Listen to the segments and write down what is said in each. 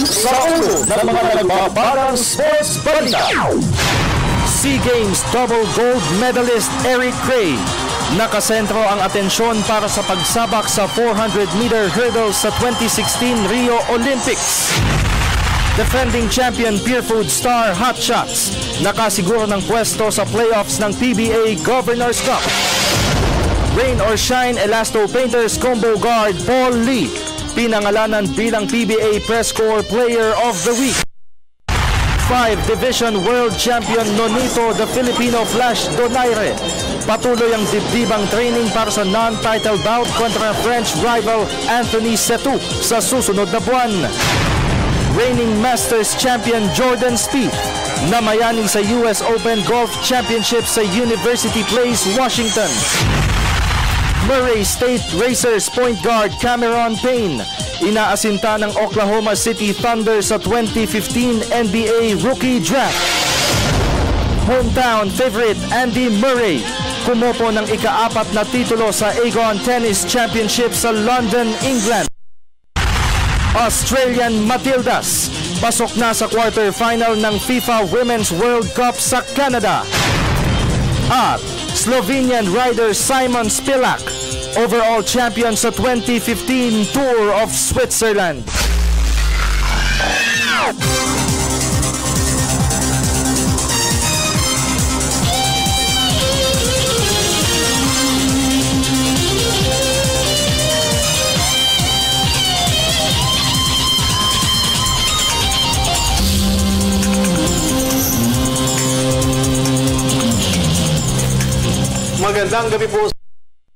sa ulo ng mga nagbabagang sports balita. SEA Games double gold medalist Eric Cray. Nakasentro ang atensyon para sa pagsabak sa 400-meter hurdle sa 2016 Rio Olympics. Defending champion Purefood star Hot Shots nakasiguro ng pwesto sa playoffs ng PBA Governors Cup. Rain or Shine Elasto Painters combo guard Paul Lee pinangalanan bilang PBA Press Corps Player of the Week. 5 Division World Champion Nonito the Filipino Flash Donaire patuloy ang dibdibang training para sa non-title bout kontra French rival Anthony Setou sa susunod na buwan. Reigning Masters Champion Jordan Spieth namayani sa US Open Golf Championship sa University Place, Washington. Murray State Racers point guard Cameron Payne inaasinta ng Oklahoma City Thunder sa 2015 NBA Rookie Draft. Hometown favorite Andy Murray kumopo ng ika-4 na titulo sa Aegon Tennis Championship sa London, England. Australian Matildas pasok na sa quarterfinal ng FIFA Women's World Cup sa Canada. At Slovenian rider Simon Spilak overall champion sa 2015 Tour of Switzerland. Magandang gabi po.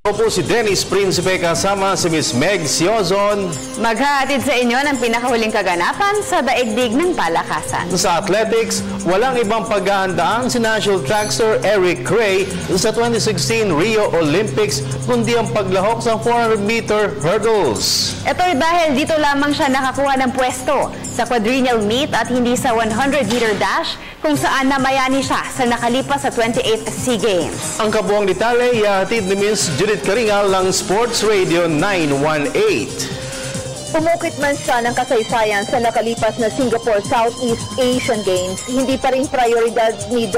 Ako po si Dennis Principe kasama si Miss Meg Siozon. Maghahatid sa inyo ng pinakahuling kaganapan sa daigdig ng palakasan. Sa athletics, walang ibang paghahandaan si National Trackster Eric Cray sa 2016 Rio Olympics kundi ang paglahok sa 400-meter hurdles. Ito'y dahil dito lamang siya nakakuha ng pwesto sa quadrennial meet at hindi sa 100-meter dash kung saan namayani siya sa nakalipas sa 28th SEA Games. Ang kabuang detalye ihahatid ni Miss Judith Karingal ng Sports Radio 918. Pumukit man siya ng kasaysayan sa nakalipas na Singapore Southeast Asian Games, hindi pa rin prioridad ni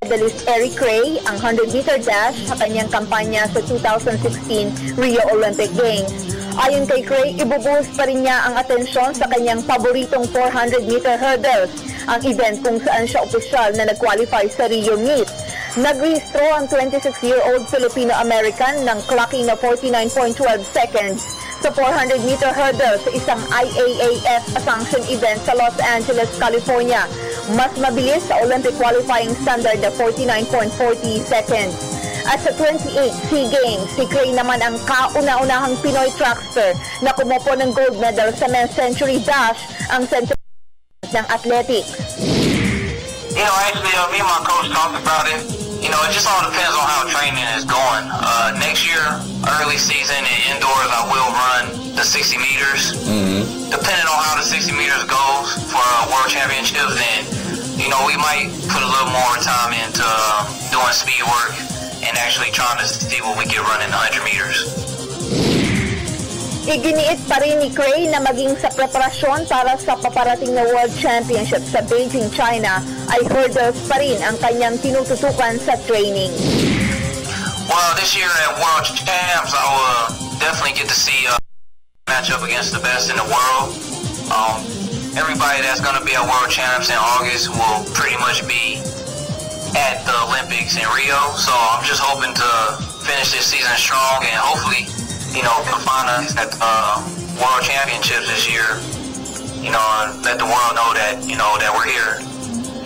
medalist Eric Cray ang 100-meter dash sa kanyang kampanya sa 2016 Rio Olympic Games. Ayon kay Cray, ibubuhos pa rin niya ang atensyon sa kanyang paboritong 400-meter hurdles, ang event kung saan siya opisyal na nag-qualify sa Rio Meet. Nagrehistro ang 26-year-old Filipino-American ng clocking na 49.12 seconds sa 400-meter hurdle sa isang IAAF sanction event sa Los Angeles, California. Mas mabilis sa Olympic qualifying standard na 49.40 seconds. At sa 28th SEA Games, si Cray naman ang kauna-unahang Pinoy trackster na kumupo ng gold medal sa men's century dash, ang century ng athletics. You know, actually, me and my coach talked about it. You know, it just all depends on how training is going. Next year, early season and indoors, I will run the 60 meters. Depending on how the 60 meters goes for World Championships, then, you know, we might put a little more time into doing speed work and actually trying to see what we can run in 100 meters. Iginiit pa rin ni Cray na maging sa preparasyon para sa paparating na World Championship sa Beijing, China, ay hurdles pa rin ang kanyang tinututukan sa training. Well, this year at World Champs, I will definitely get to see a match up against the best in the world. Everybody that's going to be at World Champs in August will pretty much be at the Olympics in Rio, so I'm just hoping to finish this season strong and hopefully, you know, find us at World Championships this year, you know, and let the world know that, you know, that we're here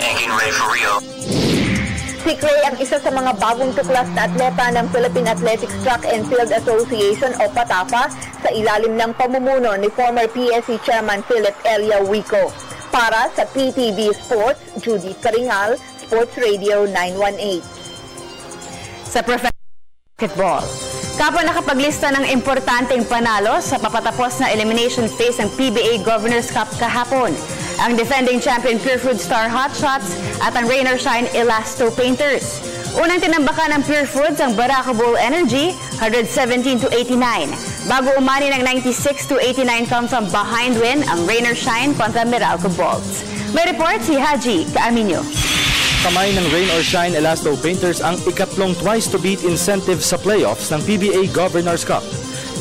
and getting ready for Rio. Si Cray ang isa sa mga bagong tuklas na atleta ng Philippine Athletics Track and Field Association o PATAFA sa ilalim ng pamumuno ni former PSC Chairman Philip Elia Wico. Para sa PTV Sports, Judy Karingal, Sports Radio 918. Sa basketball, kapwa nakapaglista ng importanteng panalo sa papatapos na elimination phase ng PBA Governors Cup kahapon. Ang defending champion Purefood star Hot Shots at ang Rain or Shine Elasto Painters. Unang tinambakan ng Purefoods ang Barako Bowl Energy 117-89. Bago umani ng 96-89 come from behind win ang rain or shine kontra Meralco Bolts. May report si Haji Kaaminyo. Kamay ng Rain or Shine Elasto Painters ang ikatlong twice-to-beat incentive sa playoffs ng PBA Governors Cup.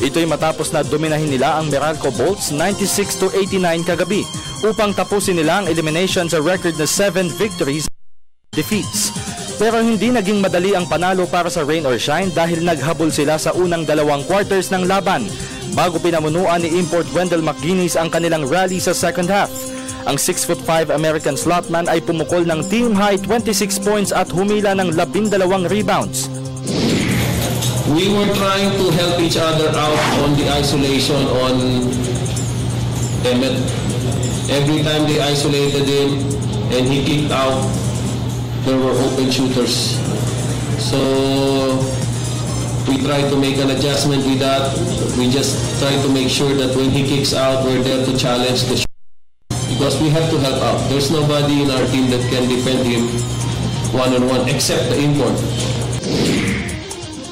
Ito'y matapos na dominahin nila ang Meralco Bolts 96-89 kagabi upang tapusin nila ang elimination sa record na 7 victories and defeats. Pero hindi naging madali ang panalo para sa Rain or Shine dahil naghabol sila sa unang dalawang quarters ng laban bago pinamunuan ni Import Wendell McGuinness ang kanilang rally sa second half. Ang 6'5" American slotman ay pumukol ng team-high 26 points at humila ng 12 rebounds. We were trying to help each other out on the isolation on Emmett. Every time they isolated him and he kicked out, there were open shooters. So we tried to make an adjustment with that. We just tried to make sure that when he kicks out, we're there to challenge the shot. Because we have to help out. There's nobody in our team that can defend him one-on-one except the import.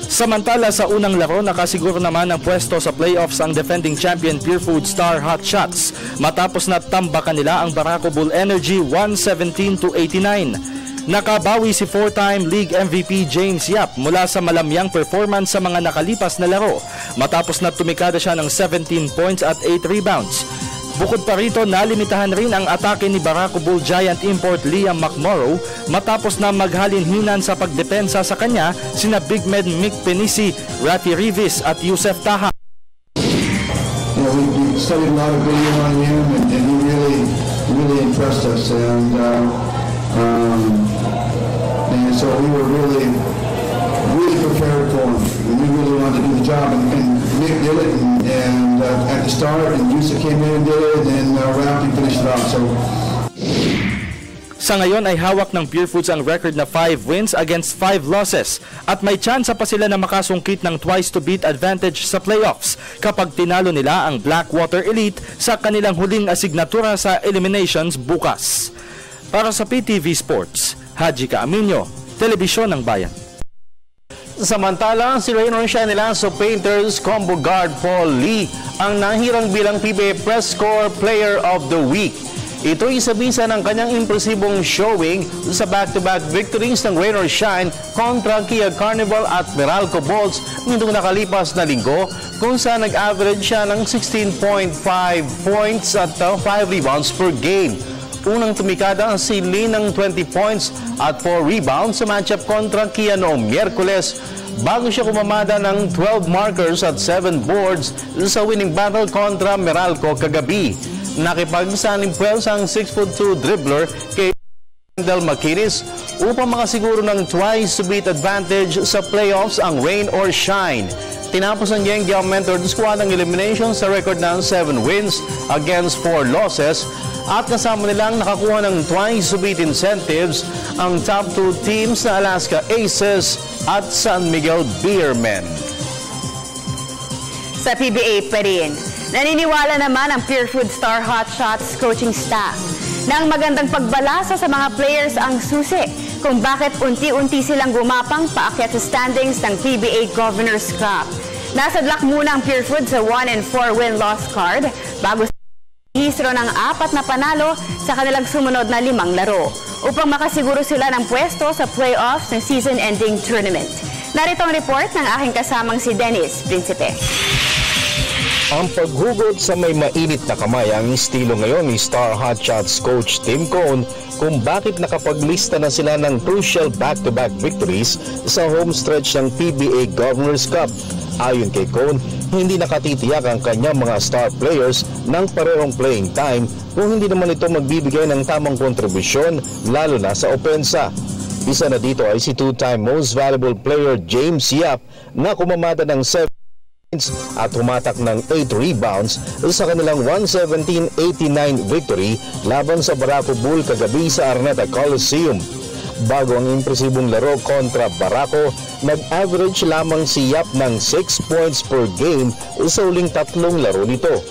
Samantala sa unang laro, nakasiguro naman ng pwesto sa playoffs ang defending champion Purefood Star Hot Shots matapos na tambakan nila ang Barako Bull Energy 117-89. Nakabawi si 4-time League MVP James Yap mula sa malamyang performance sa mga nakalipas na laro matapos na tumikada siya ng 17 points at 8 rebounds. Bukod pa rito, nalimitahan rin ang atake ni Barako Bull Giant Import Liam McMorrow matapos na maghalinhinan sa pagdepensa sa kanya sina Big Men Mick Penisi, Rafi Rivis at Yusef Taha. We studied a lot of video on him and he really impressed us and so we were really prepared for him. We really wanted to do the job and Nick did it and at the start and Yusuf came in and did it and Rafi finished it off. Sa ngayon ay hawak ng Purefoods ang record na 5 wins against 5 losses at may tsansa pa sila na makasungkit ng twice-to-beat advantage sa playoffs kapag tinalo nila ang Blackwater Elite sa kanilang huling asignatura sa eliminations bukas. Para sa PTV Sports, Haji Kaaminyo, Telebisyon ng Bayan. Samantala, si Rain or Shine Elasto Painters combo guard Paul Lee ang nahirang bilang PBA Press Corps Player of the Week. Ito'y isa-bisa ng kanyang impresibong showing sa back-to-back victories ng Rain or Shine kontra Kia Carnival at Meralco Bolts nitong nakalipas na linggo kung saan nag-average siya ng 16.5 points at 5 rebounds per game. Unang tumikada si Lee ng 20 points at 4 rebounds sa matchup kontra Kia noong Miyerkules bago siya kumamada ng 12 markers at 7 boards sa winning battle kontra Meralco kagabi. Nakipagsanimpuels ang 6'2" dribbler kay Wendell McGuinness upang makasiguro ng twice-to-beat advantage sa playoffs ang Rain or Shine. Tinapos ang Yenggi mentor squad ng elimination sa record ng 7 wins against 4 losses at kasama nilang nakakuha ng twice-to-beat incentives ang top 2 teams na Alaska Aces at San Miguel Beermen. Sa PBA pa rin, naniniwala naman ang Purefood Star Hot Shots coaching staff na ang magandang pagbalasa sa mga players ang susi kung bakit unti-unti silang gumapang paakyat sa standings ng PBA Governors Cup. Nasadlak muna ang Purefood sa 1-4 win-loss card bago histro ng 4 na panalo sa kanilang sumunod na 5 laro upang makasiguro sila ng pwesto sa playoffs ng season-ending tournament. Narito ang report ng aking kasamang si Dennis Principe. Ang paghugod sa may mainit na kamay ang estilo ngayon ni Star Hot Shots coach Tim Cone kung bakit nakapaglista na sila ng crucial back-to-back victories sa home stretch ng PBA Governors Cup. Ayon kay Cone, hindi nakatitiyak ang kanyang mga star players ng parehong playing time kung hindi naman ito magbibigay ng tamang kontribusyon lalo na sa opensa. Isa na dito ay si two-time most valuable player James Yap na kumamada ng 7 at humatak ng 8 rebounds sa kanilang 117-89 victory laban sa Barako Bull kagabi sa Araneta Coliseum. Bago ang impresibong laro kontra Barako, nag-average lamang si Yap ng 6 points per game sa uling 3 laro nito.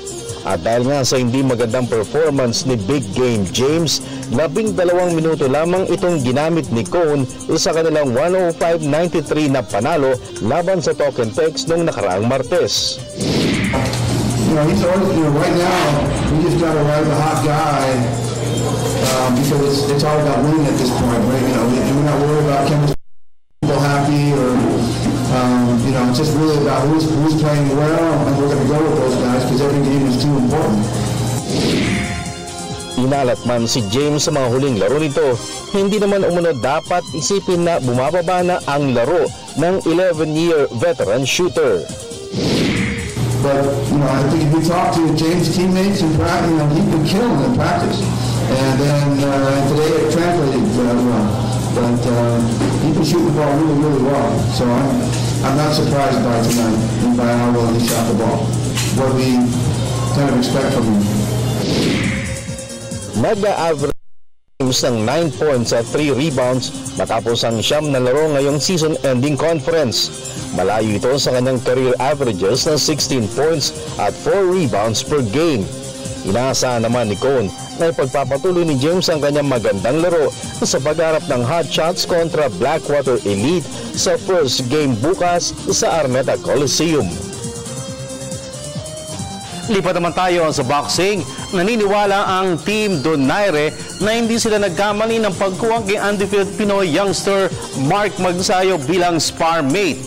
At dahil nga sa hindi magandang performance ni Big Game James, 12 minuto lamang itong ginamit ni Cone sa kanilang 105-93 na panalo laban sa Token Tex noong nakaraang Martes. he's always, right now, we just got to ride the hot guy because it's all about winning at this point, right? We're not worried about chemistry, people happy, or, it's just really about who's playing well, and we're going to go with those guys because every game is too important. Inalat man si James sa mga huling laro nito, hindi naman umano dapat isipin na bumababa na ang laro ng 11-year veteran shooter. But, I think if you talk to James' teammates in practice, he's been killing in practice. And then today it translated well. But he's been shooting the ball really, really well. So I'm not surprised by tonight and by how well he shot the ball. What we kind of expect from him. Nag-average ng 9 points at 3 rebounds matapos ang siyam na laro ngayong season-ending conference. Malayo ito sa kanyang career averages na 16 points at 4 rebounds per game. Inaasahan naman ni Cone na ipagpapatuloy ni James ang kanyang magandang laro sa pagharap ng Hot Shots kontra Blackwater Elite sa first game bukas sa Araneta Coliseum. Lipat naman tayo sa boxing. Naniniwala ang Team Donaire na hindi sila nagkamali ng pagkuha kay undefeated Pinoy youngster Mark Magsayo bilang spar mate.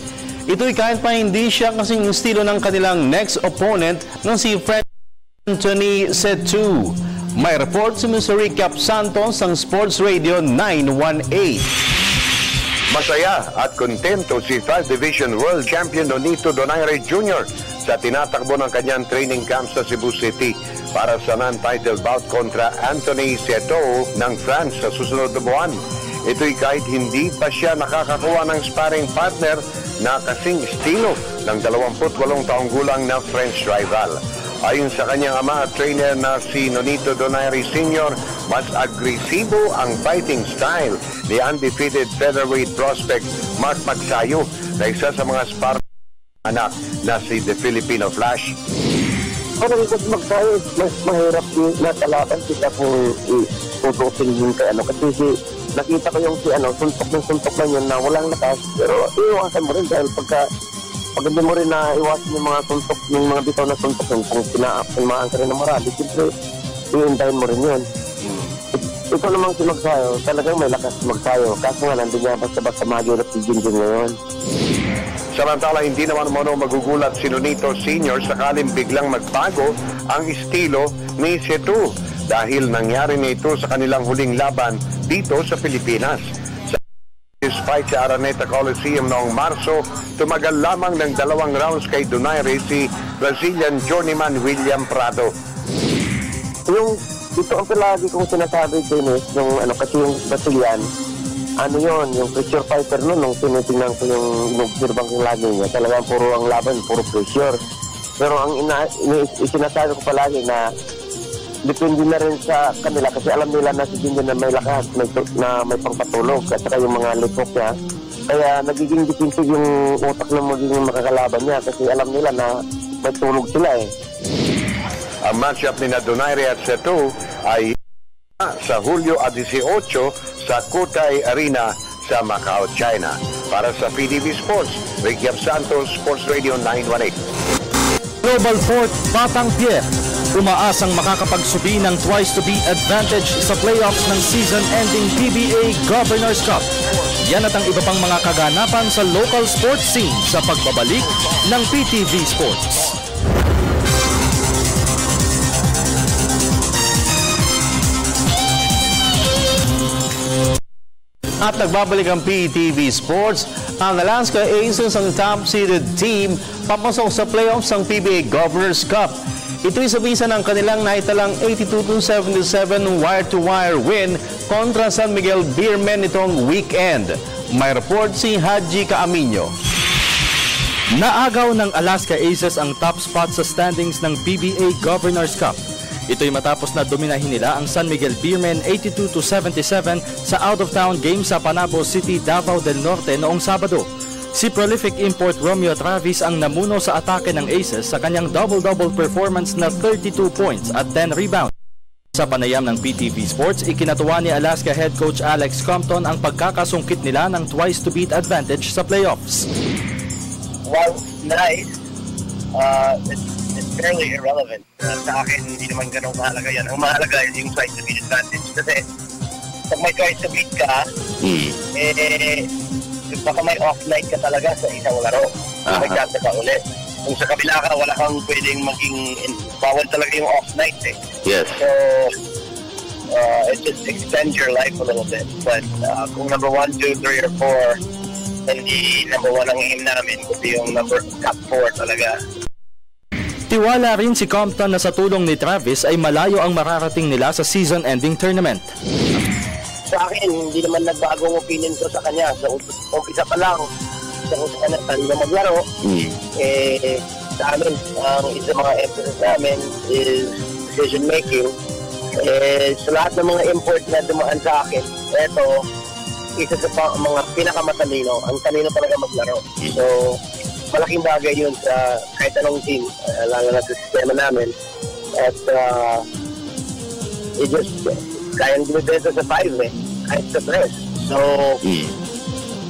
Ito'y kahit pa hindi siya kasing estilo ng kanilang next opponent ng si Fred Anthony Setu. May report si Mr. Recap Santos ng Sports Radio 918. Masaya at kontento si 5th Division World Champion Nonito Donaire Jr. sa tinatakbo ng kanyang training camp sa Cebu City para sa non-title bout kontra Anthony Seto ng France sa susunod na buwan. Ito'y kahit hindi pa siya nakakakuha ng sparring partner na kasing estilo ng 28 taong gulang na French rival. Ayon sa kanyang ama at trainer na si Nonito Donaire Sr., mas agresibo ang fighting style ni undefeated featherweight prospect Mark Magsayo na isa sa mga sparring anak na si The Filipino Flash. Parang ikot Magsayo, mas mahirap na talakan kita kung tutusin yun kay kasi nakita ko yung suntok lang yun na walang lakas, pero iwasan mo rin dahil pag hindi mo rin na iwasan yung mga suntok, yung mga bitaw na suntok yung kung pinamaan ka rin ng marami, siyempre iindahin mo rin yun. Ito namang si Magsayo, talagang may lakas si Magsayo, kaso nga nandun niya basta mahirap si Jinjin ngayon. Samantala, hindi naman umano magugulat si Nonito Sr. sakaling biglang magbago ang estilo ni Setu dahil nangyari na ito sa kanilang huling laban dito sa Pilipinas. Sa fight sa Araneta Coliseum noong Marso, tumagal lamang ng 2 rounds kay Donaire si Brazilian journeyman William Prado. Ito ang palagi kong sinasabi, Dennis, kasi yung Brazilian, yung pressure fighter nung tinitingnan ko yung observang kong lagi niya, talagang puro ang laban, puro pressure. Pero ang sinasabi ko palagi na depende na rin sa kanila kasi alam nila na si Jinjin na may lakas, na may pangpatulog at saka yung mga lipok niya. Kaya nagiging defensive yung utak ng magiging makakalaban niya kasi alam nila na may tulog sila eh. Ang matchup ni Donaire at Setu ay sa Hulyo 18 sa Kutay Arena sa Macau, China. Para sa PDV Sports, Recap Santos, Sports Radio 918. Global Fort Batang Pier, umaasang makakapagsubi ng twice-to-beat advantage sa playoffs ng season-ending PBA Governors Cup. Yan at ang iba pang mga kaganapan sa local sports scene sa pagbabalik ng PTV Sports. At nagbabalik ang PTV Sports. Ang Alaska Aces ang top-seeded team papasok sa playoffs ng PBA Governors Cup. Ito'y sa bisa ng kanilang naitalang 82-77 wire-to-wire win kontra San Miguel Beermen nitong weekend. May report si Haji Caaminyo. Naagaw ng Alaska Aces ang top spot sa standings ng PBA Governors Cup. Ito'y matapos na dominahin nila ang San Miguel Beermen 82-77 sa out-of-town game sa Panabo City, Davao del Norte noong Sabado. Si prolific import Romeo Travis ang namuno sa atake ng Aces sa kanyang double-double performance na 32 points at 10 rebounds. Sa panayam ng PTV Sports, ikinatuwa ni Alaska head coach Alex Compton ang pagkakasungkit nila ng twice-to-beat advantage sa playoffs. Well, nice. it's fairly irrelevant. Sa akin, hindi naman ganun mahalaga yan. Ang mahalaga is yung twice to beat advantage. Kasi pag may twice to beat ka, baka may off night ka talaga sa isang laro. May chance ka ulit. Kung sa kabila ka, wala kang pwedeng maging bawal talaga yung off night eh. Yes. So, it just extends your life a little bit. But kung number 1, 2, 3, or 4, hindi number 1 ang aim namin, kundi yung top 4 talaga. Tiwala rin si Compton na sa tulong ni Travis ay malayo ang mararating nila sa season-ending tournament. Sa akin, hindi naman nagbago ang opinion ko sa kanya. Sa umpisa pa lang, sa kanya na maglaro, sa amin, ang isa mga emphasis namin is decision-making. Sa lahat ng mga import na dumaan sa akin, ito, isa sa mga pinakamatalino, ang talino talaga maglaro. So, malaking bagay yun sa kahit anong team, lalo na sa sistema namin. At it just, kayang dumibenta sa 5 kahit sa 3. So,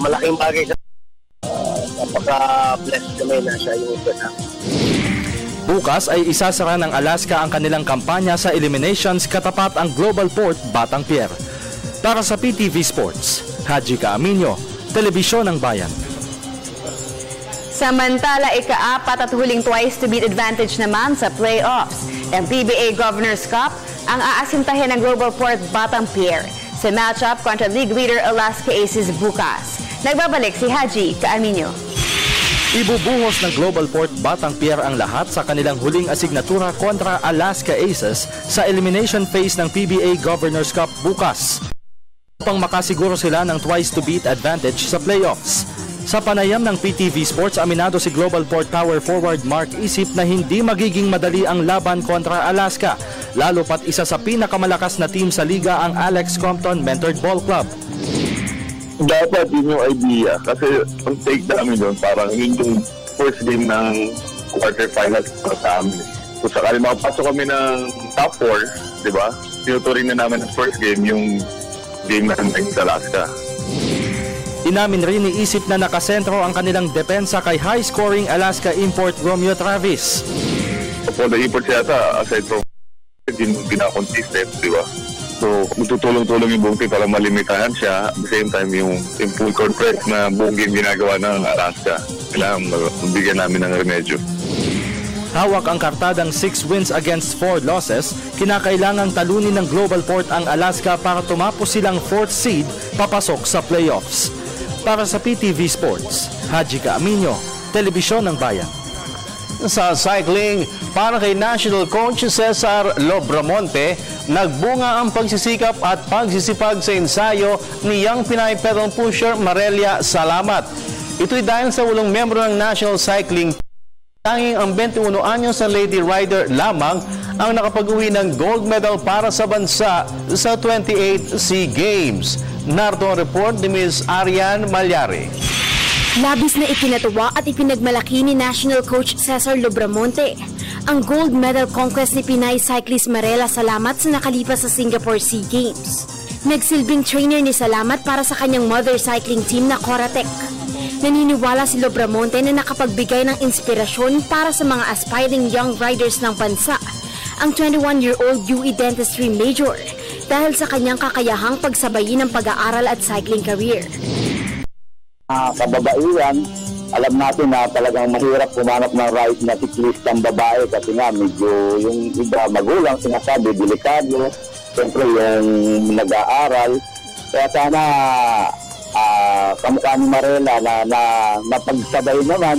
malaking bagay sa napaka-blessed kami na siya yung ito namin. Bukas ay isasara ng Alaska ang kanilang kampanya sa eliminations katapat ang Global Port Batang Pier. Para sa PTV Sports, Haji Caaminio, Telebisyon ng Bayan. Samantala, ika-4 at huling twice to beat advantage naman sa playoffs. Ang PBA Governors Cup ang aasintahin ng Global Port Batang Pier sa matchup kontra League leader Alaska Aces bukas. Nagbabalik si Haji Caaminio. Ibubuhos ng Global Port Batang Pier ang lahat sa kanilang huling asignatura kontra Alaska Aces sa elimination phase ng PBA Governors Cup bukas, upang makasiguro sila ng twice to beat advantage sa playoffs. Sa panayam ng PTV Sports, aminado si Global Port power forward Mark Isip na hindi magiging madali ang laban kontra Alaska, lalo pat isa sa pinakamalakas na team sa liga ang Alex Compton Mentored Ball Club. Dapat yun yung idea kasi ang take namin doon parang yun yung first game ng quarterfinals sa amin. Kung sakali makapasok kami ng top 4, di ba? Tinuturing na namin ang first game yung game namin sa Alaska. Inamin rin ni Isip na nakasentro ang kanilang depensa kay high-scoring Alaska import Romeo Travis. For the import yata, aside from hindi pinaka-consistent, di ba? So, magtutulong-tulong yung buong team para malimitahan siya. At the same time, yung full court press na buong game ginagawa ng Alaska. Kailangan mabigyan namin ng remedyo. Hawak ang kartadang 6 wins against 4 losses, kinakailangang talunin ng Global Port ang Alaska para tumapos silang 4th seed papasok sa playoffs. Para sa PTV Sports, Haji Caaminio, Telebisyon ng Bayan. Sa cycling, para kay National Coach Cesar Lobramonte, nagbunga ang pagsisikap at pagsisipag sa ensayo ni Young Pinay pedal pusher Marelia Salamat. Ito'y dahil sa walong membro ng National Cycling. Tanging ang 21 anyos na lady rider lamang ang nakapag-uwi ng gold medal para sa bansa sa 28 SEA Games. Narito ang report ni Ms. Arian Malyari. Labis na ikinatuwa at ipinagmalaki ni National Coach Cesar Lobramonte ang gold medal conquest ni Pinay cyclist Marela Salamat sa nakalipas sa Singapore SEA Games. Nagsilbing trainer ni Salamat para sa kanyang mother cycling team na Coratec. Naniniwala si Lobramonte na nakapagbigay ng inspirasyon para sa mga aspiring young riders ng bansa ang 21-year-old UE Dentistry Major dahil sa kanyang kakayahang pagsabayin ng pag-aaral at cycling career. Kababaihan, alam natin na talagang mahirap pumanap ng ride na cyclist ang babae kasi nga medyo yung iba magulang sinasabi, delikado, siyempre yung nag-aaral. Kaya sana kamukha ni Marela na pagsabay naman,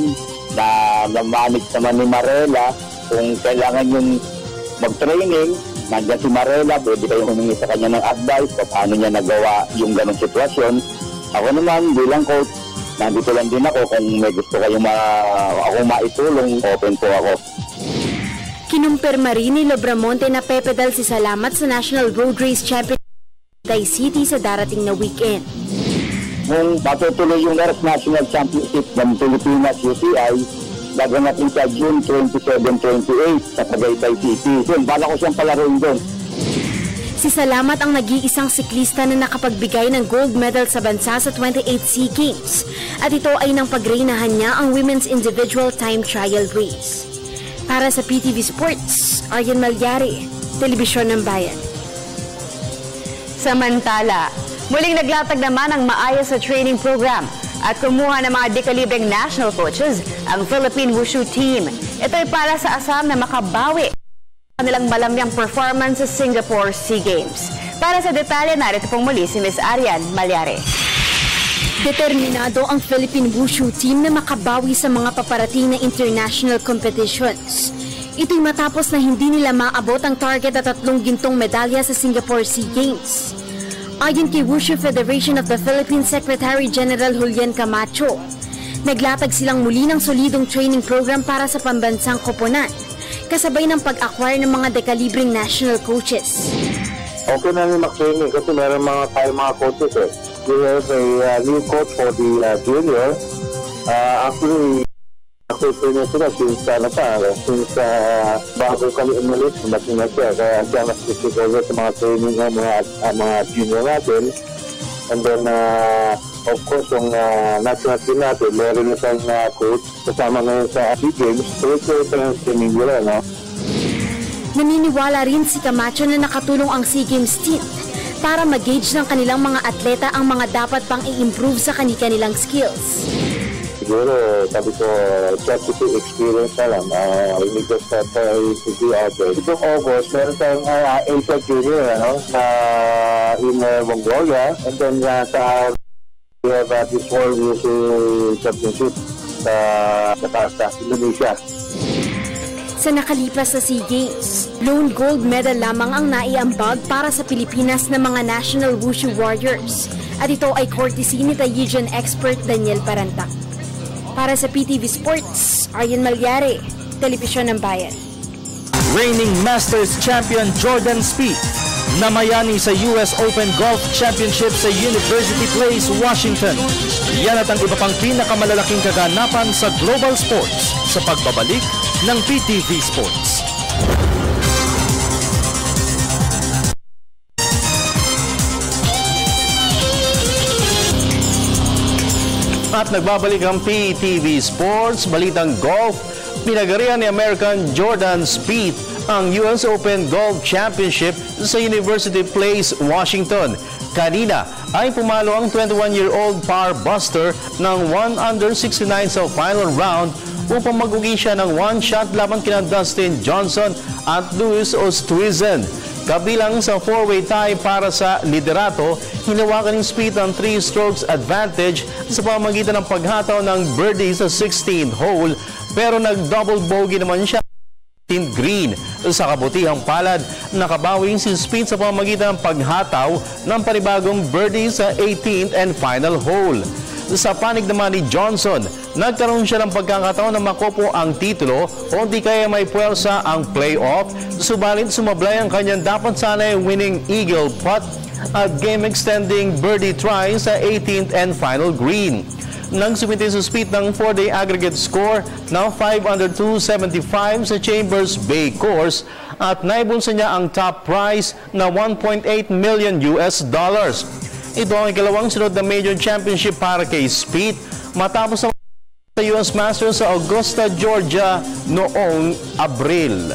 na manage naman ni Marela kung kailangan yung mag-training, nandiyan si Marela, pwede kayong humingi sa kanya ng advice kung paano niya nagawa yung ganong sitwasyon. Ako naman, bilang coach, nandito lang din ako kung may gusto kayong ako maitulong, open po ako. Kinumpirma rin ni Lobramonte na pepedal si Salamat sa National Road Race Championship Tay City sa darating na weekend. Kung patutuloy yung National Championship ng Pilipinas UCI, gaganapin sa June 27-28 sa Tagaytay City. Yun, bala ko siyang palaroin doon. Si Salamat ang nag-iisang siklista na nakapagbigay ng gold medal sa bansa sa 28 SEA Games. At ito ay nang pagreynahan niya ang Women's Individual Time Trial Race. Para sa PTV Sports, Aryan Malyari, Telebisyon ng Bayan. Samantala, muling naglatag naman ng maayos sa training program at kumuha ng mga dekalibreng national coaches ang Philippine Wushu team. Ito ay para sa asam na makabawi ang kanilang malamyang performance sa Singapore SEA Games. Para sa detalye, narito pong muli si Ms. Aryan Malyari. Determinado ang Philippine Wushu team na makabawi sa mga paparating na international competitions. Ito'y matapos na hindi nila maabot ang target at 3 gintong medalya sa Singapore SEA Games. Ayon kay Wushu Federation of the Philippines Secretary General Julian Camacho, naglatag silang muli ng solidong training program para sa pambansang koponan, kasabay ng pag-acquire ng mga dekalibreng national coaches. Okay na yung mag-training kasi meron mga coaches eh. We have a new coach for the junior. Actually, training sila since bago kami umalis, dumating na siya. Kaya siya mas-specific sa mga training ng mga junior natin. And then, of course, yung national team natin, meron na siyang coach kasama ngayon sa SEA Games. So, ito yung training nila, no? Naniniwala rin si Camacho na nakatulong ang SEA Games team para mag-gauge ng kanilang mga atleta ang mga dapat pang i-improve sa kanilang skills. Siguro, sabi ko, just to experience na lang. We need to start to be out there. Itong August, meron tayong Asia Junior in Mongolia. And then we have this World Wushu Championship sa Jakarta, Indonesia. Sa nakalipas na SEA Games, lone gold medal lamang ang naiambag para sa Pilipinas ng mga National Wushu Warriors. At ito ay courtesy ni Tayijan expert Daniel Parantak. Para sa PTV Sports, Aryan Malyari, Telebisyon ng Bayan. Reigning Masters Champion Jordan Spieth namayani sa US Open Golf Championship sa University Place, Washington. Yan at ang iba pang pinakamalalaking kaganapan sa global sports sa pagbabalik ng PTV Sports. At nagbabalik ang PTV Sports, balitang golf. Pinagarihan ni American Jordan Spieth ang US Open Golf Championship sa University Place, Washington. Kanina ay pumalo ang 21-year-old par buster ng 1 under 69 sa final round upang mag-ugi siya ng 1 shot laban kina Dustin Johnson at Louis Oosthuizen. Kabilang sa 4-way tie para sa liderato, hinawakan ng Spieth ang 3 strokes advantage sa pamamagitan ng paghataw ng birdie sa 16th hole, pero nag-double bogey naman siya sa 18th green. Sa kabutihang palad, nakabawing si Spieth sa pamamagitan ng paghataw ng panibagong birdie sa 18th and final hole. Sa panig naman ni Johnson, nagkaroon siya ng pagkakataon na makopo ang titulo o di kaya may puwersa ang playoff, subalit sumablay ang kanyang dapat sana'y winning eagle putt at game-extending birdie try sa 18th and final green. Nagsumite sa Spieth ng 4-day aggregate score na 5 under 275 sa Chambers Bay course at naibunsa niya ang top prize na $1.8 million. Ito ang ikalawang sunod na major championship para kay Spieth matapos ang sa US Masters sa Augusta, Georgia noong Abril.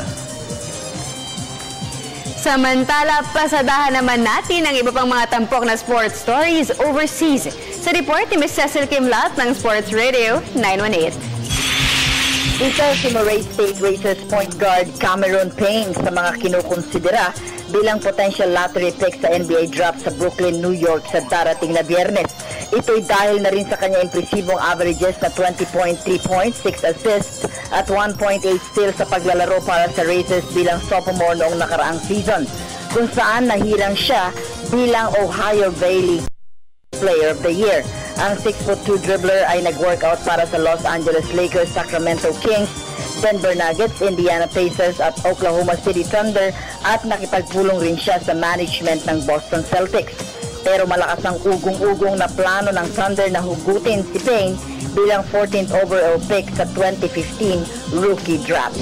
Samantala, pasadahan naman natin ang iba pang mga tampok na sports stories overseas. Sa report ni Ms. Cecil Kimlat ng Sports Radio 918. Isa si Murray State Racers point guard Cameron Payne sa mga kinukonsidera bilang potential lottery pick sa NBA draft sa Brooklyn, New York sa darating na Biyernes. Ito'y dahil na rin sa kanya impresibong averages na 20.3 points, 6 assists at 1.8 steals sa paglalaro para sa Racers bilang sophomore noong nakaraang season, kung saan nahirang siya bilang Ohio Valley Player of the Year. Ang 6'2" dribbler ay nag-workout para sa Los Angeles Lakers, Sacramento Kings, Denver Nuggets, Indiana Pacers at Oklahoma City Thunder at nakipagpulong rin siya sa management ng Boston Celtics. Pero malakas ang ugong-ugong na plano ng Thunder na hugutin si Payne bilang 14th overall pick sa 2015 rookie draft.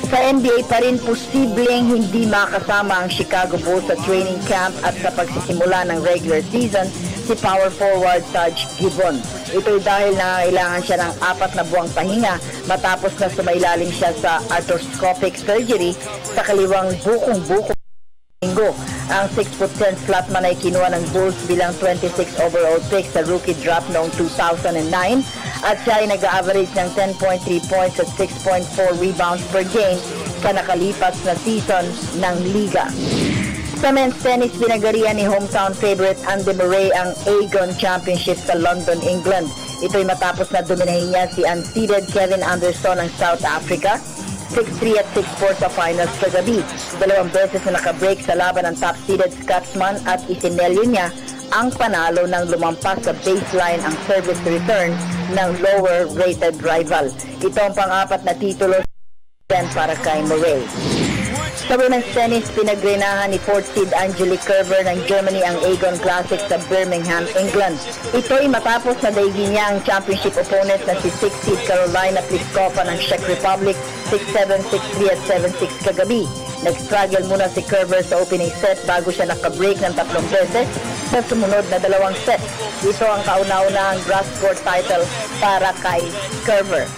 Sa NBA pa rin posibleng hindi makasama ang Chicago Bulls sa training camp at sa pagsisimula ng regular season si power forward Taj Gibbon. Ito'y dahil nangailangan siya ng 4 na buwang pahinga matapos na sumailalim siya sa arthroscopic surgery sa kaliwang bukong-buko. Ang 6'10" slotman ay kinuha ng Bulls bilang 26 overall pick sa rookie draft noong 2009 at siya ay nag-average ng 10.3 points at 6.4 rebounds per game sa nakalipas na season ng liga. Sa men's tennis, binagarian ni hometown favorite Andy Murray ang Aegon Championship sa London, England. Ito'y matapos na dominahin niya si unseeded Kevin Anderson ng South Africa 6-3 at 6-4 sa finals kagabi. 2 beses na nakabreak sa laban ng top-seeded Scotsman at isinelyo niya ang panalo ng lumampas sa baseline ang service return ng lower-rated rival. Ito ang pang-4 na titulo para kay Murray. Sa women's tennis, pinagrenahan ni 4th seed Angelique Kerber ng Germany ang Aegon Classic sa Birmingham, England. Ito'y matapos na daigin niya ang championship opponent na si 6th seed Carolina Pliskova ng Czech Republic 6-7, 6-3 at 7-6 kagabi. Nag-struggle muna si Kerber sa opening set bago siya nakabreak ng 3 beses sa sumunod na 2 sets. Ito ang kauna-unahang grass court title para kay Kerber.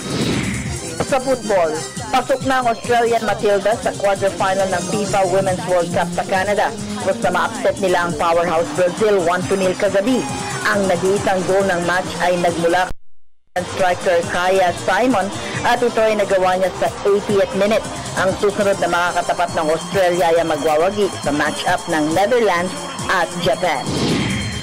Sa football, pasok na ang Australian Matilda sa quarterfinal ng FIFA Women's World Cup sa Canada. Basta ma-upset nila ang powerhouse Brazil 1-0 kagabi. Ang nag-iisang goal ng match ay nagmula kay striker Kaya Simon at ito ay nagawa niya sa 80th minute. Ang susunod na makakatapat ng Australia ay magwawagi sa match-up ng Netherlands at Japan.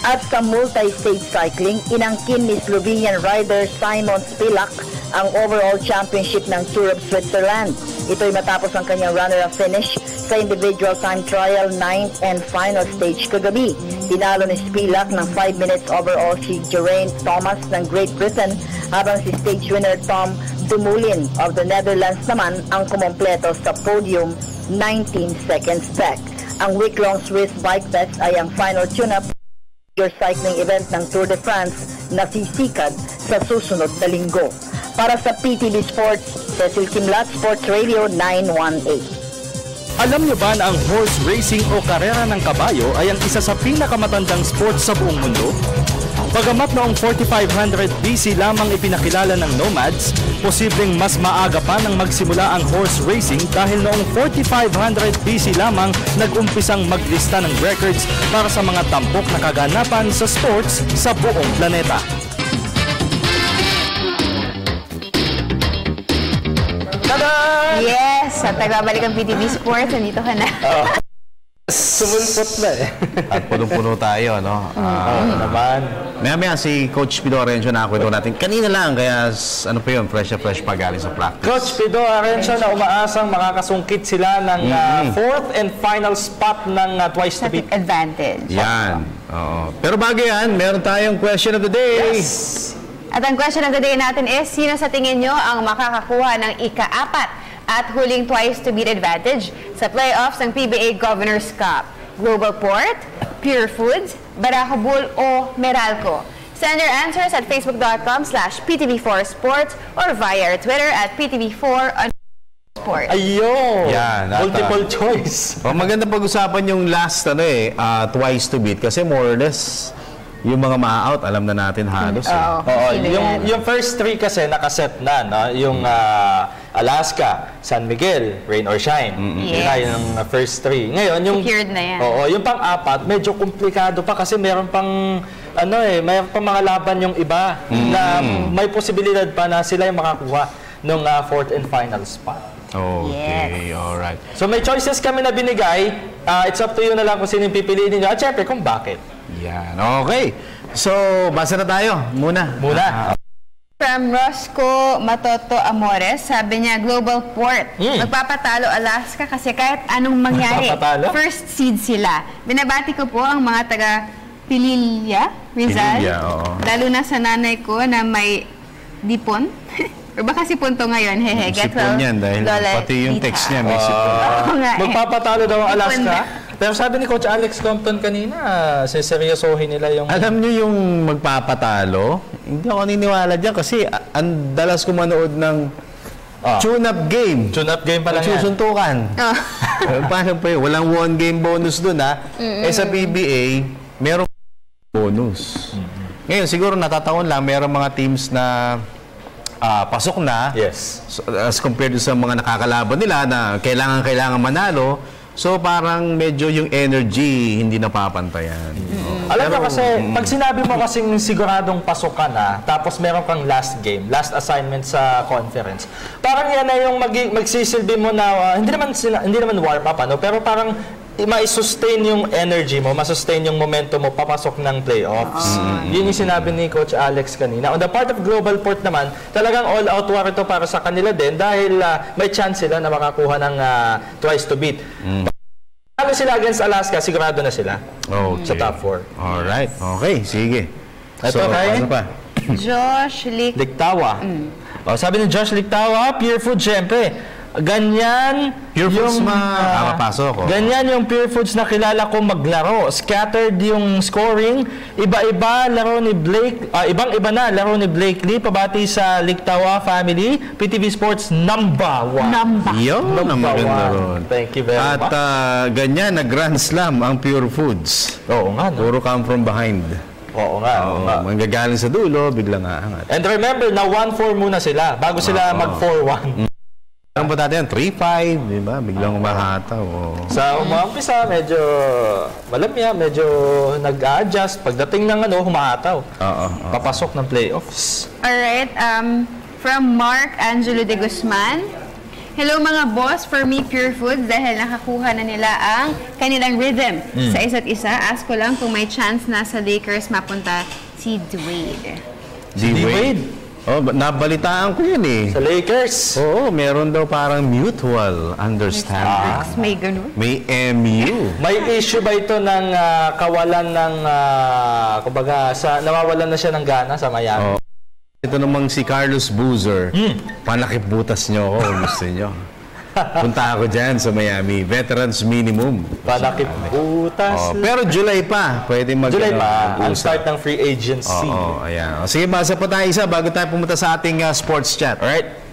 At sa multi-stage cycling, inangkin ni Slovenian rider Simon Spilak ang overall championship ng Tour of Switzerland. Ito'y matapos ang kanyang runner-up finish sa individual time trial 9th and final stage kagabi. Tinalo ni Spilak ng 5 minutes overall si Geraint Thomas ng Great Britain habang si stage winner Tom Dumoulin of the Netherlands naman ang kumompleto sa podium 19 seconds back. Ang week-long Swiss Bike Fest ay ang final tune-up cycling event ng Tour de France na sisikad sa susunod na linggo. Para sa PTV Sports, Cecil Kimlat, Sports Radio 918. Alam niyo ba na ang horse racing o karera ng kabayo ay ang isa sa pinakamatandang sports sa buong mundo? Bagamat noong 4500 BC lamang ipinakilala ng nomads, posibleng mas maaga pa nang magsimula ang horse racing dahil noong 4500 BC lamang nag-umpisang maglista ng records para sa mga tampok na kaganapan sa sports sa buong planeta. Tada! Yes! At nagbabalik ang PTV Sports. Nandito ka na. Sumulpot na eh. At punong-puno tayo, no? Naman. Maya-maya si Coach Pido Arencio nakakwento natin. Kanina lang, kaya ano pa yun, fresh pa galing sa practice. Coach Pido Arencio na umaasang makakasungkit sila ng 4th and final spot ng Twice to Beat advantage. Yan. Oo. Pero bago yan, meron tayong question of the day. Yes! At ang question of the day natin is, sino sa tingin nyo ang makakakuha ng ika-4 at huling Twice to Beat advantage sa playoffs ng PBA Governors Cup? Global Port, Pure Foods, Barako Bull o Meralco? Send your answers at facebook.com/PTV4Sports or via our Twitter at PTV4_Sports. Ayun! Yan, multiple choice. Maganda pag-usapan yung last Twice to Beat kasi more or less yung mga ma-out, alam na natin halos. Oo. Yung first 3 kasi nakaset na, no? Yung Alaska, San Miguel, Rain or Shine. Yes. Yung first 3. Ngayon, yung secured na yan. Oo, yung pang-4, medyo komplikado pa kasi meron pang mayroon pang mga laban yung iba na may posibilidad pa na sila yung makakuha ng 4th and final spot. Okay, alright. So may choices kami na binigay. It's up to you na lang kung sino yung pipiliin niyo. At syempre, kung bakit. Yan, okay. So, basa na tayo. Muna. From Roscoe Matoto Amores, sabi niya, Global Port. Magpapatalo Alaska kasi kahit anong mangyari, first seed sila. Binabati ko po ang mga taga Pililya, Rizal. Lalo na sa nanay ko na may dipon. Or baka sipon to ngayon, hehe. Sipon yan dahil pati yung text niya may sipon. Magpapatalo daw ang Alaska. Pero sabi ni Coach Alex Compton kanina, seryosohin nila yung... Alam niyo yung magpapatalo? Hindi ako naniniwala dyan kasi ang dalas ko manood ng tune-up game. Tune-up game pa lang yan. Susuntukan. Paano pa yun? Walang one game bonus dun, ha? Sa PBA, meron bonus. Ngayon, siguro natataon lang, mayroong mga teams na pasok na. Yes. So, as compared sa mga nakakalaban nila na kailangan manalo. So, parang medyo yung energy hindi napapantayan. Alam mo kasi, pag sinabi mo kasing siguradong pasok ka na, tapos meron kang last game, last assignment sa conference, parang yan na yung magsisilbi mo na, hindi naman warm up, ano, pero parang ma-sustain yung energy mo, ma-sustain yung momentum mo papasok ng playoffs. Yun yung sinabi ni Coach Alex kanina. On the part of Global Port naman, talagang all-out war ito para sa kanila din dahil may chance sila na makakuha ng twice to beat. Ano sila against Alaska, sigurado na sila sa top 4. Alright, okay, sige. Ito, ano pa? Josh Lictawa. Sabi ni Josh Lictawa, Pure Food, syempre. Ganyan Pure Foods mapasok. Ganyan yung Pure Foods na kilala ko maglaro. Scattered yung scoring. Iba-iba laro ni Blake, ibang-iba na laro ni Blakely. Pabati sa Lictawa family. PTV Sports number 1. Yun, maganda ron. Thank you very much. At ganyan na Grand Slam ang Pure Foods. Oo nga. Puro come from behind. Oo nga. Manggagaling sa dulo, biglang aangat. And remember, na 1-4 muna sila bago sila mag 4-1. Ano ba natin? 3-5, di ba? Biglang umahataw. Sa umampisa, medyo malamya, medyo nag-a-adjust. Pagdating ng humahataw. Papasok ng playoffs. Alright, from Mark Angelo de Guzman. Hello mga boss, for me Pure Foods dahil nakakuha na nila ang kanilang rhythm sa isa't isa. Ask ko lang kung may chance na sa Lakers mapunta si Dwayne. Dwayne? Nabalitaan ko yun eh. Sa Lakers? Oo, meron daw parang mutual understanding. May ganun? May MU. May issue ba ito ng kawalan ng, kumbaga, nawawalan na siya ng gana sa Miami? Ito namang si Carlos Boozer. Panakibutas nyo ako kung gusto nyo. Punta ako dyan sa Miami. Veterans minimum. Panakibutas. Pero July pa. Pwede July pa. Ang start ng free agency. Ayan. Sige, basa pa tayo isa bago tayo pumunta sa ating sports chat. Alright?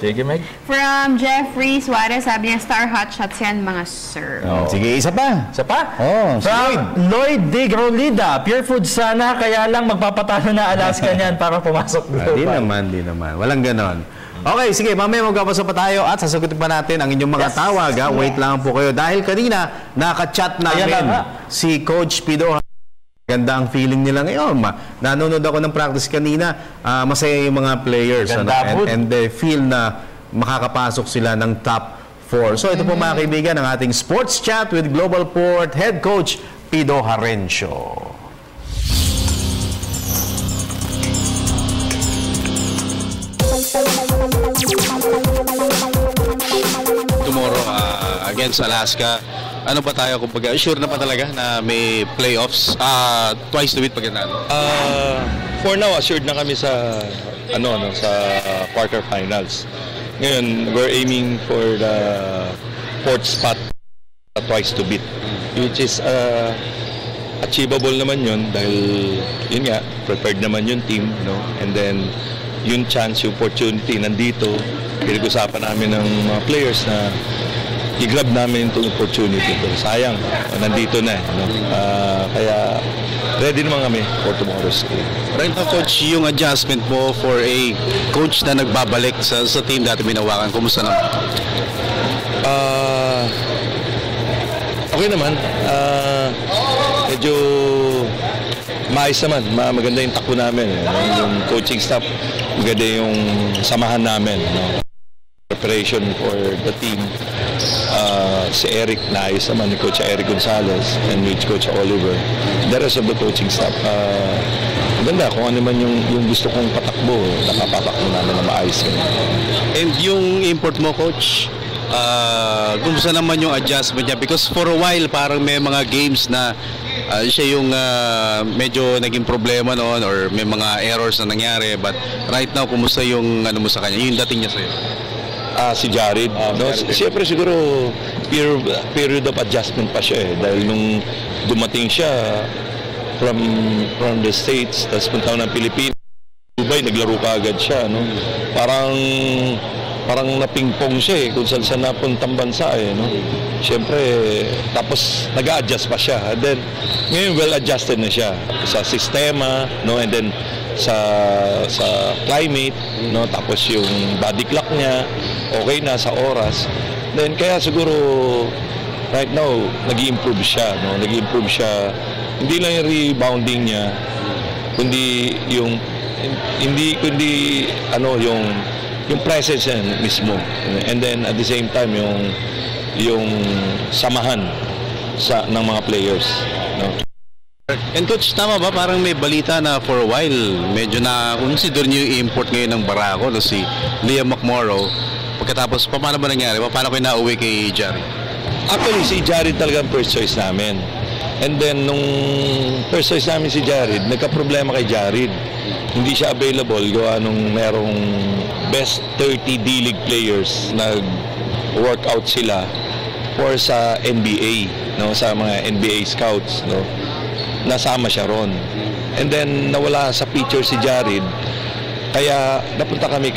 Sige, Meg. From Jeffrey Suarez, sabi niya, Star Hot Shots yan, mga sir. Sige, isa pa. Isa pa? From Lloyd D. Grolida, Pure Food sana, kaya lang magpapatalo na Alaska niyan para pumasok global. Di naman. Walang ganon. Okay, sige, mamaya magpapasok pa tayo at sasagutin pa natin ang inyong mga tawag. Wait lang po kayo. Dahil kanina, naka-chat namin si Coach Pido. Ganda ang feeling nila ngayon. Nanonood ako ng practice kanina. Masaya yung mga players. And they feel na makakapasok sila ng top 4. So ito po mga kaibigan, ang ating sports chat with Global Port Head Coach Pido Harencio. Tomorrow against Alaska, ano ba tayo, kumbaga sure na pa talaga na may playoffs, twice to beat pag nanalo? For now, assured na kami sa sa quarterfinals. Ngayon, we're aiming for the 4th spot, twice to beat, which is achievable naman yun dahil yun nga, prepared naman yung team, and then yung chance, yung opportunity nandito. Pinag-usapan namin ng mga players na i-grab namin itong opportunity. Pero sayang, nandito na. Kaya ready naman kami for tomorrow's game. Right now, Coach, yung adjustment mo for a coach na nagbabalik sa team dati binawakan, kumusta naman? Okay naman. Medyo maayos naman. Maganda yung takbo namin. Yung coaching staff, maganda yung samahan namin. Preparation for the team. Si Eric naayos naman, ni Coach Eric Gonzalez and with Coach Oliver. The rest of the coaching staff, maganda kung ano man yung gusto kong patakbo, napapatakbo namin na maayos. And yung import mo, Coach, kumusta naman yung adjustment niya? Because for a while, parang may mga games na siya yung medyo naging problema noon or may mga errors na nangyari. But right now, kumusta yung ano mo sa kanya? Yung dating niya sa'yo? Si Jared. Siyempre siguro period of adjustment pa siya dahil nung dumating siya from the States, tapos punta ng Pilipinas, Dubai, naglaro ka agad siya. Parang napingpong siya kung saan napuntang bansa. Siyempre, tapos nag-a-adjust pa siya. And then, Ngayon, well-adjusted na siya sa sistema, no? And then, sa climate, no? Tapos yung body clock niya, okay na sa oras. Then, kaya siguro, right now, nag-i-improve siya, no? Nag-i-improve siya, hindi lang yung rebounding niya, kundi yung yung presence niya mismo. And then, at the same time, yung samahan ng mga players, no? And coach, tama ba? Parang may balita na for a while, medyo na consider niyo yung import ngayon ng Barako, no, si Liam McMorrow. Pagkatapos, paano ba nangyari? Paano kayo nauwi kay Jared? Actually, si Jared talagang first choice namin. And then, nung first choice namin si Jared, nagka-problema kay Jared. Hindi siya available gawa nung merong best 30 D-League players na workout sila for sa NBA, no, sa mga NBA scouts, no. Nasama siya ron. And then nawala sa picture si Jared. Kaya napunta kami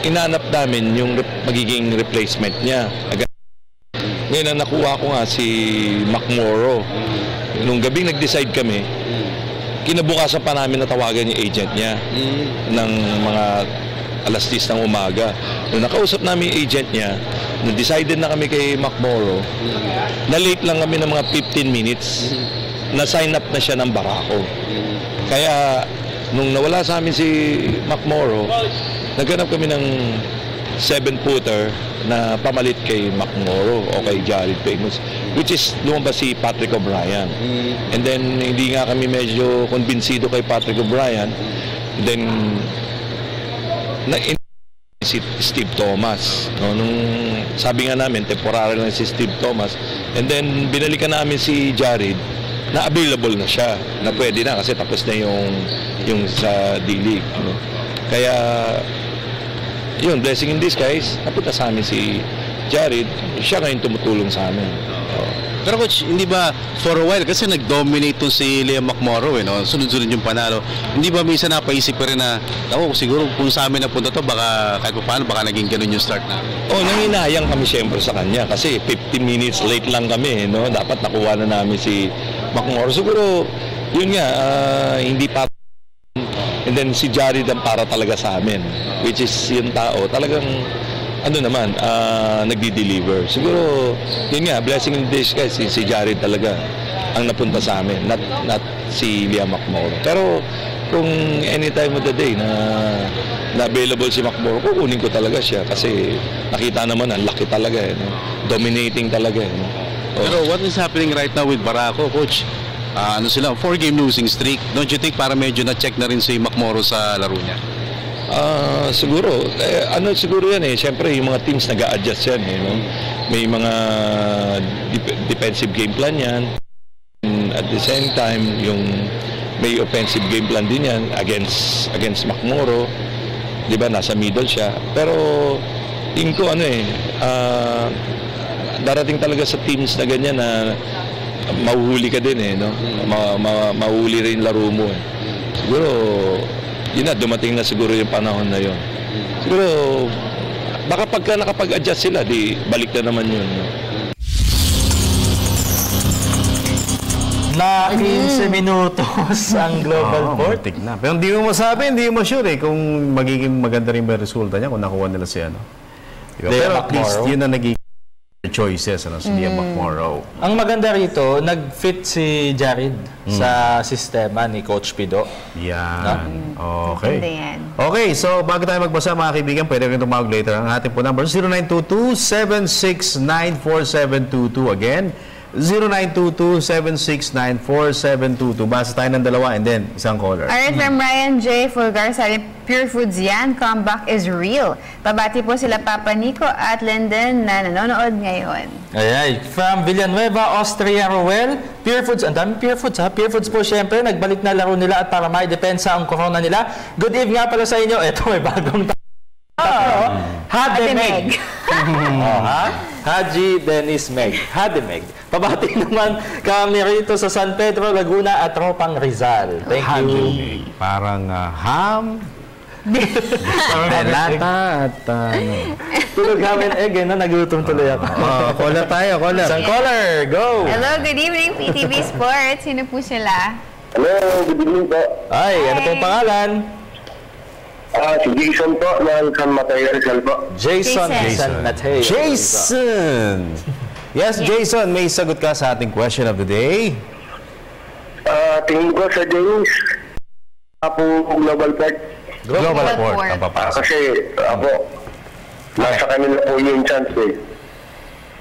inanap namin yung magiging replacement niya. Ngayon nakuha ko nga si McMorrow. Nung gabing nag-decide kami, kinabukasan pa namin natawagan yung agent niya ng mga alas 10 ng umaga. Nung nakausap namin yung agent niya, decided na kami kay McMorrow, na late lang kami ng mga 15 minutes, na-sign up na siya ng Barako. Kaya, nung nawala sa amin si McMorrow, naghanap kami ng 7-footer na pamalit kay McMorrow o kay Jared Famous, which is lumabas si Patrick O'Brien. And then, hindi nga kami medyo konbinsido kay Patrick O'Brien. Then, si Steve Thomas, no? Nung sabi nga namin temporary lang si Steve Thomas, and then binalikan namin si Jared na available na siya, na pwede na kasi tapos na yung sa D-League, no? Kaya yun, blessing in disguise, napunta sa amin si Jared, siya ngayon tumutulong sa amin. Pero coach, hindi ba for a while, kasi nag-dominate to si Liam McMorrow, no? Sunod-sunod yung panalo. Hindi ba minsan napaisip pa rin na, siguro kung sa amin napunta to, baka kahit pa paano, baka naging ganun yung start na? Nanginayang kami siyempre sa kanya kasi 15 minutes late lang kami, no? Dapat nakuha na namin si McMorrow. Siguro, yun nga, hindi pa. And then si Jared ang para talaga sa amin, which is yung tao, talagang nagdi-deliver. Siguro, yun nga, blessing in disguise, si Jared talaga ang napunta sa amin, not si Liam McMorrow. Pero, kung any time of the day na available si McMorrow, kukunin ko talaga siya kasi nakita naman, ang laki talaga, no? Dominating talaga, no? Pero what is happening right now with Barako, coach? 4-game losing streak. Don't you think para medyo na-check na rin si McMorrow sa laro niya? Siguro, siguro yan siyempre yung mga teams nag-a-adjust yan, no? May mga defensive game plan yan. And at the same time, may offensive game plan din yan against McMorrow. Di ba, nasa middle siya. Pero, tingin ko darating talaga sa teams na ganyan na mahuhuli ka din, no? Mahuhuli rin laro mo, Siguro, yun na, dumating na siguro yung panahon na yun. Siguro, baka pagka nakapag-adjust sila, di balik na naman yun. Na 15 minutos ang Global Port. Na. Pero hindi mo masabi, hindi mo sure kung magiging maganda rin ba resulta niya kung nakuha nila si Diba? Pero at least yun na nagiging choices, si Liam McMorrow. Ang maganda rito, nag-fit si Jared sa sistema ni Coach Pido. Yan. Okay. Okay, so bago tayo magbasa mga kaibigan, pwede rin tumawag later. Ang ating po number 0922-769-4722. Again, 0922-769-4722. Basa tayo ng dalawa and then isang caller. Alright, from Ryan J. Fulgar, sabi, Pure Foods yan, comeback is real. Pabati po sila Papa Nico at Linden na nanonood ngayon. Ay, from Villanueva, Austria, Roel, Pure Foods, ang daming Pure Foods ha. Pure Foods po syempre, nagbalik na laro nila at para maidepensa ang corona nila. Good evening nga pala sa inyo. Ito, may bagong Hademeg. Haji Dennis Meg. Hademeg. Pabati naman kami rito sa San Pedro, Laguna at Tropang Rizal. Thank you. Parang ham, Lata at tulog namin egg, no? Nagutom tuloy ako. Caller tayo, caller. Isang caller, go! Hello, good evening, PTV Sports. Sino po sila? Hello, good evening po. Ay, ano pong pangalan? Si Jason po, ng San Mateo Rizal po. Jason San Mateo. Jason! Yes, Jason, may sagot ka sa ating question of the day. Tingin ko sa James, po Global Port. Global Port ang papasok. Kasi ako, nasa kanila po yung chance eh.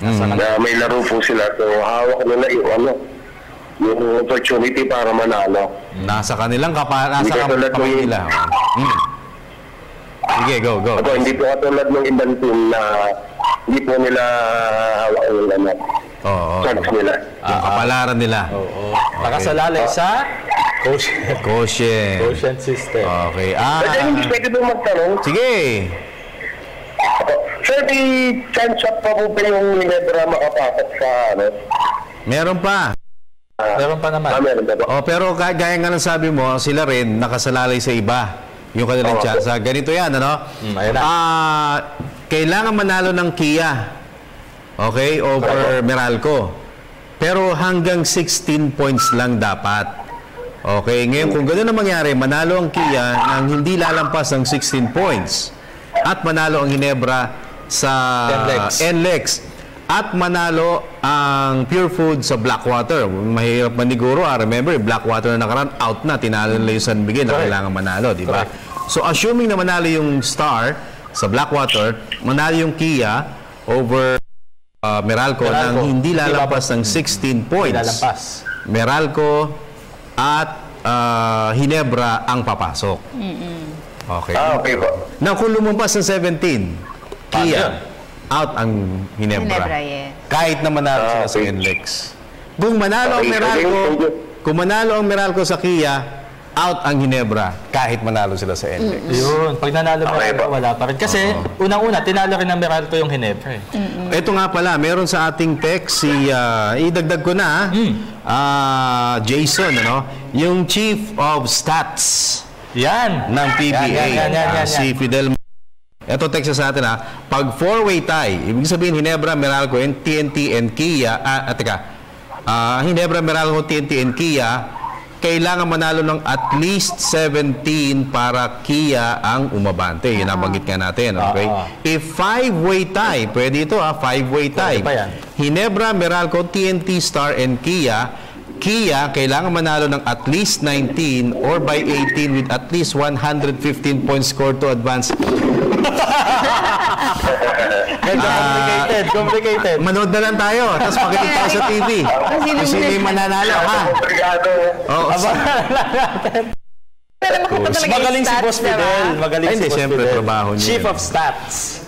Na may laro po sila. So hawak nila yung opportunity para manalo. Nasa kanilang kamay nila. Sige, go. Ako, hindi po katulad ng ibang team na hindi po nila hawak yung chance nila. Yung kapalaran nila. Nakasalalay sa quotient system. Okay. Hindi pwede po magtanong. Sige. Sir, di chance up pa po ba yung Ginebra makapasok sa Meron pa. Meron pa naman. Meron pa po. Pero gaya nga ng sabi mo, sila rin nakasalalay sa iba. Yung kanilang chance. Ganito yan, ano? Kailangan manalo ng Kia. Okay? Over Meralco. Pero hanggang 16 points lang dapat. Okay? Ngayon, kung gano'n na mangyari, manalo ang Kia nang hindi lalampas ng 16 points. At manalo ang Ginebra sa NLEX. At manalo ang Pure Food sa Blackwater. Mahirap maniguro. Remember, Blackwater na nakaraan, out na. Tinalo nila yung San Miguel na kailangan manalo. Diba? So, assuming na manalo yung Star sa Blackwater, manalo yung Kia over Meralco nang hindi lalampas ng 16 points. Meralco at Ginebra ang papasok. Okay. Okay po. Now, kung lumampas ng 17, Kia, out ang Ginebra. Kahit na manalo sila sa NLEX. Kung manalo ang Meralco sa Kia, out ang Ginebra kahit manalo sila sa NLEX. Yun, pag nanalo Meralco, wala pa rin. Kasi unang-una, tinalo rin ng Meralco yung Ginebra. Ito nga pala, meron sa ating text idagdag ko na, Jason, yung Chief of Stats ng PBA, si Fidel. Ito text sa atin pag 4-way tie, ibig sabihin Ginebra, Meralco, TNT, and Kia, Ginebra, Meralco, TNT, and Kia, kailangan manalo ng at least 17 para Kia ang umabante. Yun nabanggit nga natin. Okay? If 5-way tie, pwede ito 5-way tie. Ginebra, Meralco, TNT, Star, and Kia, kailangan manalo ng at least 19 or by 18 with at least 115 points scored to advance. Complicated. Manood na lang tayo. Tapos makinig tayo sa TV. Kung sino yung mananalo, Magaling si Boss Fidel. Siyempre, trabaho niya. Chief of Stats.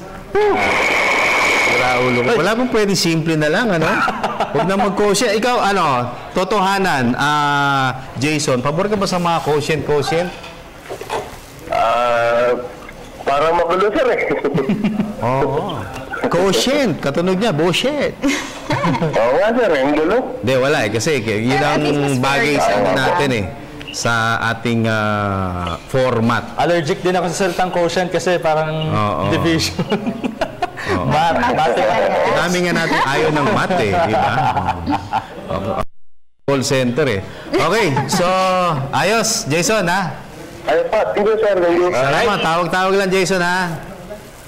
Wala pong pwede simple na lang, Huwag na mag-quotient. Ikaw, totohanan, Jason, pabor ka ba sa mga quotient? Parang magulo, sir, Quotient, katunog niya, bullshit. Oo nga, sir, ang gulo. Hindi, wala kasi yun ang bagay sa natin sa ating format. Allergic din ako sa salitang quotient kasi parang division. Dami nga natin ayaw ng math di ba? Call center Okay, so ayos, Jason Ayos pa, thank you sir. Salamat, tawag-tawag lang Jason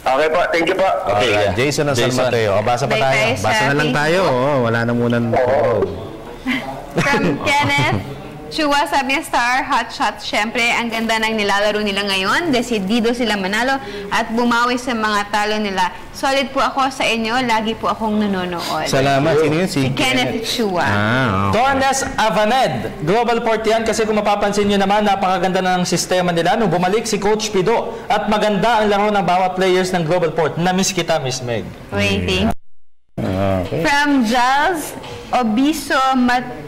Okay po, thank you po. Okay, Jason ng San Mateo. Basa pa tayo. Basa na lang tayo. Wala na muna. From Kenneth Chua, sabi niya, Star, hot shot. Siyempre, ang ganda ng nilalaro nila ngayon. Desidido sila manalo at bumawi sa mga talo nila. Solid po ako sa inyo. Lagi po akong nanonood. Salamat. Sino yun? Si Kenneth Chua. Tornes Avaned. Global Port yan kasi kung mapapansin nyo naman, napakaganda na ng sistema nila. Nung bumalik si Coach Pido at maganda ang laro ng bawat players ng Global Port. Na-miss kita, Miss Meg. Waiting. From Giles Obiso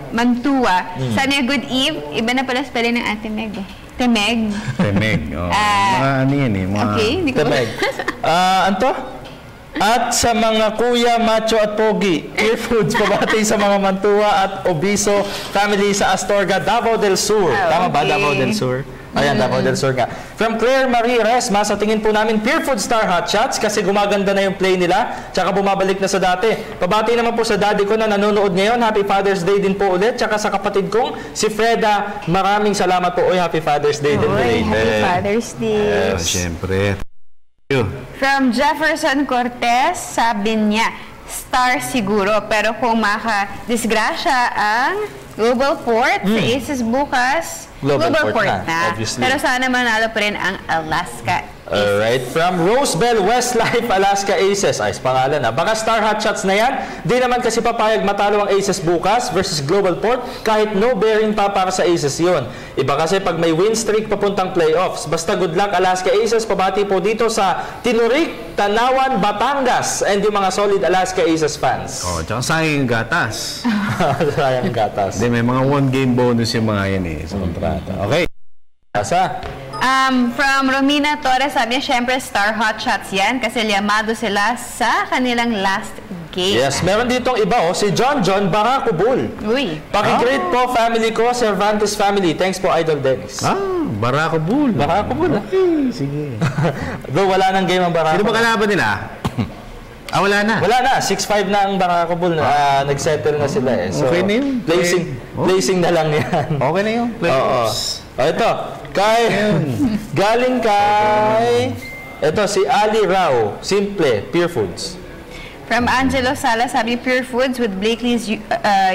Mantua. Sabi niya, good eve. Iba na pala spelling ng Ate Meg. Temeg. Mga ano yan Okay, hindi ko Temeg. Anto? At sa mga kuya, macho at pogi, Pure Foods, pabati sa mga Mantua at Obiso family sa Astorga, Davao del Sur. Tama ba, Davao del Sur? Ayan, Davao del Sur nga. From Claire Marie Resma, sa tingin po namin, Purefood Star Hot Shots kasi gumaganda na yung play nila, tsaka bumabalik na sa dati. Pabati naman po sa daddy ko na nanonood ngayon. Happy Father's Day din po ulit. Tsaka sa kapatid kong, si Freda, maraming salamat po. Oy, Happy Father's Day din. Happy Father's Day. Siyempre. From Jefferson Cortez, sabi niya, Star siguro, pero kung maka-disgrasya ang Global Port sa Aces bukas, Global Port na. Pero sana manalo pa rin ang Alaska Aces. Alright, from Rosebell Westlife Alaska Aces. Ayos pangalan ha. Baka Star Hot Shots na yan. Di naman kasi papayag matalo ang Aces bukas versus Global Port kahit no bearing pa para sa Aces yun. Iba kasi pag may win streak papuntang playoffs. Basta good luck Alaska Aces. Pabati po dito sa Tinurik, Tanawan, Batangas and yung mga solid Alaska Aces fans. Oh, tsaka sayang gatas. Sayang gatas. May mga 1-game bonus yung mga yan sa kontrata. Okay. From Romina Torres, sabi niya, syempre Star Hot Shots yan kasi liyamado sila sa kanilang last game. Yes, meron ditong iba si John Baracobul. Uy. Paki-greet po family ko, Cervantes family. Thanks po, Idol Dennis. Baracobul. Baracobul. Okay, sige. Though wala nang game ang Baracobul. Sino ba kalaban nila? Wala na. Wala na. 6-5 na ang Baracobul. Nag-settle na sila So, okay na yun. Placing na lang yan. Okay na yun. Playoffs. Ito. Galing kay... Ito, si Ali Rao. Simple. Pure Foods. From Angelo Sala, sabi Pure Foods with Blakely's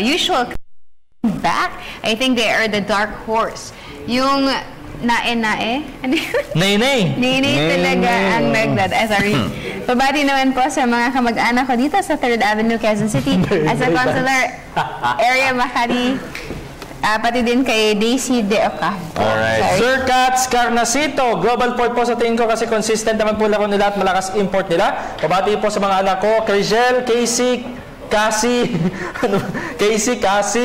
usual back. I think they are the dark horse. Yung nae-nae? Nay-nay. Nay-nay talaga ang sorry. Pabati naman po sa mga kamag-anak ko dito sa 3rd Avenue, Quezon City. As a consular area, Makati. Pati din kay Daisy De Ocampo. Alright. Sir Cats Carnacito, Global Port po sa tingin ko kasi consistent naman po laro nila at malakas import nila. Pabati po sa mga anak ko, Crigel, Casey,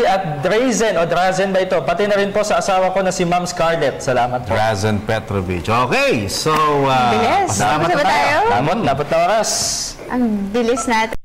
at Drazen ba ito? Pati na rin po sa asawa ko na si Ma'am Scarlett. Salamat po. Drazen Petrovic. Okay, so... bilis. Salamat na tayo. Dapat na oras. Ang bilis natin.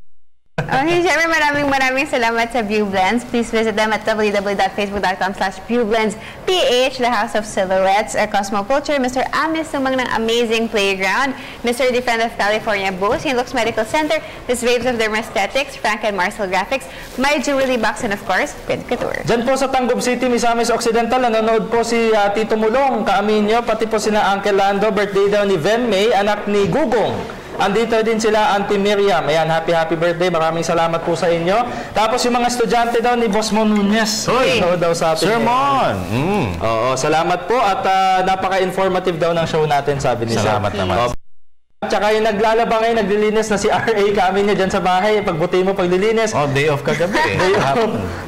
Okay, syempre maraming salamat sa Viewblends. Please visit them at www.facebook.com/ViewblendsPH, the House of Silhouettes, Cosmoculture, Mr. Amis Sumang ng Amazing Playground, Mr. Defend of California Booth, Lux Medical Center, Miss Waves of Dermaesthetics, Frank and Marcel Graphics, My Jewelry Box, and of course, Pin Couture. Diyan po sa Tangub City, Misamis Occidental, nanonood po si Tito Mulong, Kaaminyo, pati po sina Uncle Lando, birthday daw ni Ven May, anak ni Gugong. Andito din sila, Auntie Miriam. Ayan, happy birthday. Maraming salamat po sa inyo. Tapos yung mga estudyante daw ni Boss Mon Nunez. Daw sa atin. Sir Mon! Oo, salamat po. At napaka-informative daw ng show natin, sabi ni Salamat naman. Tsaka yung naglalaba ngayon, naglilinis na si RA kami niya dyan sa bahay. Pagbuti mo, paglilinis. Day off kagabi.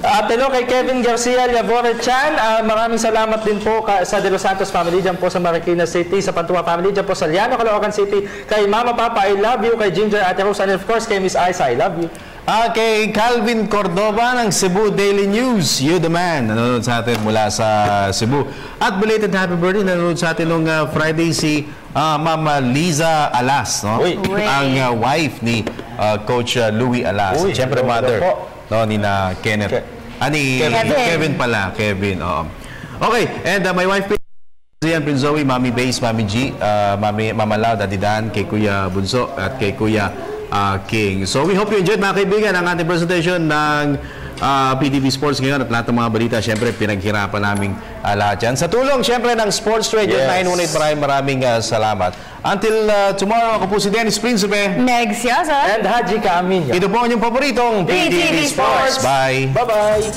At hello kay Kevin Garcia, Lavore Chan. Maraming salamat din po sa De Los Santos family dyan po sa Marikina City, sa Pantua family dyan po sa Liano, Caloocan City. Kay Mama Papa, I love you. Kay Ginger, Ate Rose, and of course kay Miss Isa, I love you. Kay Calvin Cordova ng Cebu Daily News, you the man, nanonood sa atin mula sa Cebu. At belated happy birthday, nanonood sa atin nung Friday si Mama Liza Alas, no? Ang wife ni Coach Louie Alas. Siyempre mother ni na Kenneth. Kevin pala, Kevin. Okay, and my wife Zian Pinzowi, Mami Base, Mami G, Mama Lau, Daddy Dan, kay Kuya Bunso at kay Kuya King. So we hope you enjoyed, mga kaibigan, ang ating presentation ng PTV Sports ngayon at lahat ng mga balita. Siyempre, pinaghirapan namin lahat yan. Sa tulong, siyempre, ng Sports Radio 918, maraming salamat. Until tomorrow, ako po si Dennis Principe. Megs Yoso. And Haji Kaaminyo. Ito po ang inyong paboritong PTV Sports. Bye! Bye-bye!